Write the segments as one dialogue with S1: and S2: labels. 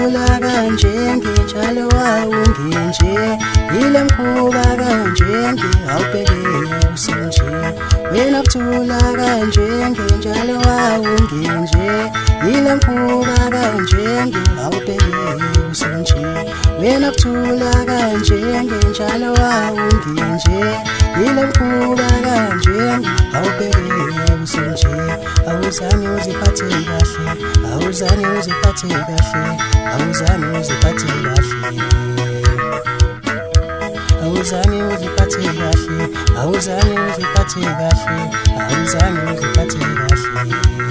S1: kuthula kanje nginjalo wawunginje yile mkhuba kanje ngihawubhekile usinje wena kuthula kanje nginjalo wawunginje yile mkhuba kanje ngihawubhekile usinje wena kuthula kanje nginjalo wawunginje yile mkhuba kanje ngihawubhekile usinje awuzange uziphathe kahle awuzange uziphathe kahle awuzange uziphathe kahle awuzange uziphathe kahle awuzange uziphathe kahle awuzange uziphathe kahle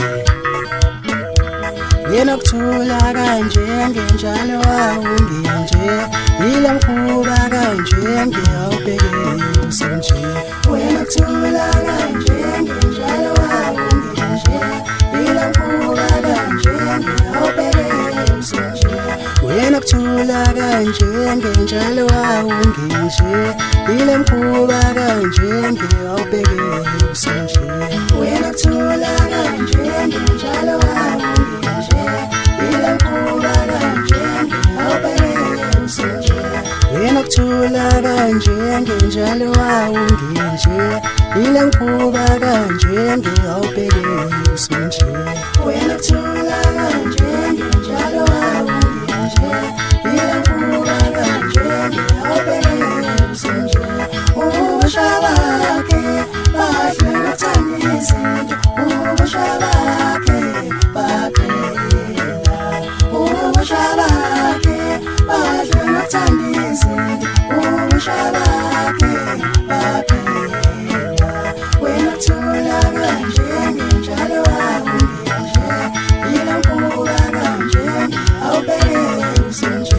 S1: wena kuthula kanje ngenjalo wawunginje yile mkhuba kanje ngiyawubhekile usinje wena kuthula kanje ngenjalo wawunginje yile mkhuba kanje ngiyawubhekile usinje wena kuthula kanje ngenjalo wawunginje yile mkhuba kanje ngiyawubhekile usinje wena kuthula kanje ngenjalo wawunginje yile mkhuba kanje ngiyawubhekile usinje wena kuthula kanje ngenjalo wawunginje yile mkhuba kanje ngiyawubhekile usinje wena kuthula kanje ngenjalo wawunginje yile mkhuba kanje ngiyawubhekile usinje ubusha bakhe bahle nokuthanda izinto ubusha bakhe baphela ubusha bakhe bahle nokuthanda izinto ubusha bakhe baphela wena kuthula kanje ngenjalo wawunginje yile mkhuba kanje awubhekile usinje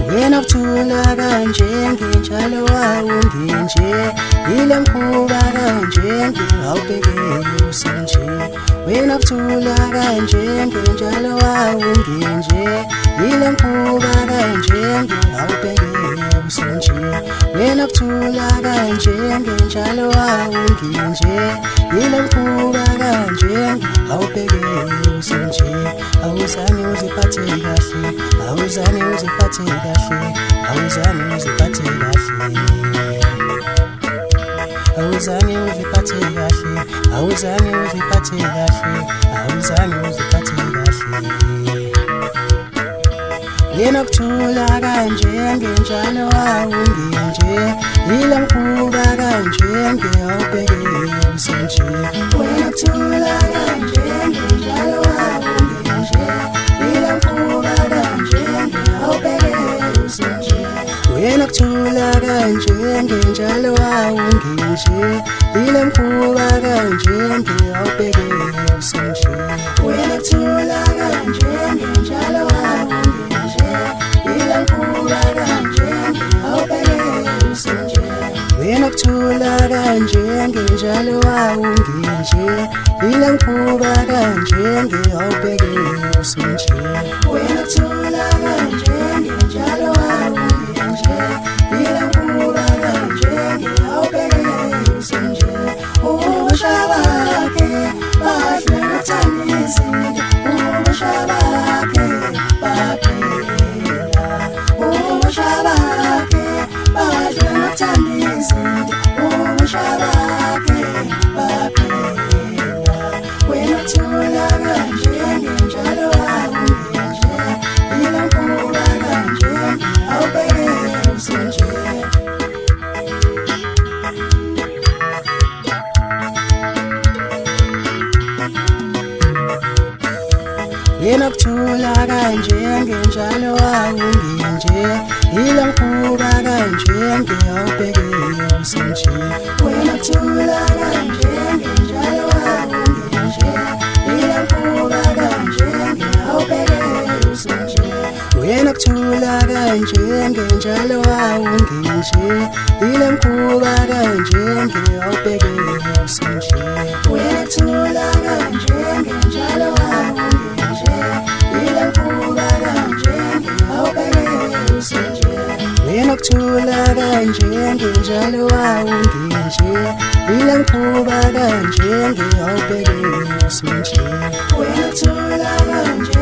S1: wena kuthula kanje ngenjalo wawunginje yile mkhuba kanje ngiyawubhekile usinje wena kuthula kanje ngenjalo wawunginje yile mkhuba kanje ngiyawubhekile usinje wena kuthula kanje ngenjalo wawunginje yile mkhuba kanje ngiyawubhekile usinje awuzange uziphathe kahle awuzange uziphathe kahle awuzange uziphathe kahle awuzange uziphathe kahle awuzange uziphathe kahle awuzange uziphathe kahle wena kuthula kanje ngenjalo wawunginje yile mkhuba kanje ngiyawubhekile usinje wena kuthula kanje ngenjalo wawunginje yile mkhuba kanje ngiyawubhekile usinje wena kuthula kanje ngenjalo wawunginje yile mkhuba kanje ngiyawubhekile usinje wena kuthula kanje ngenjalo wawunginje yile mkhuba kanje ngiyawubhekile usinje wena kuthula kanje ngenjalo wawunginje yile mkhuba kanje ngiyawubhekile usinje wena kuthula kanje ngenjalo wawunginje yile mkhuba kanje ngiyawubhekile usinje ubusha bakhe bahle nokuthanda izinto ubusha bakhe baphela ubusha bakhe bahle nokuthanda izinto ubusha bakhe baphela wena kuthula kanje ngenjalo wawunginje yile mkhuba kanje awubhekile usinje wena kuthula kanje ngenjalo wawunginje yile mkhuba kanje ngiyawubhekile usinje wena kuthula kanje ngenjalo wawunginje yile mkhuba kanje ngiyawubhekile usinje wena kuthula kanje ngenjalo wawunginje yile mkhuba kanje ngiyawubhekile usinje wena kuthula kanje ngenjalo wawunginje yile mkhuba kanje ngiyawubhekile usinje wena kuthula kanje ngenjalo awungenje ila mkhuba kanje ngiyawubheke usenje wena kuthula kanje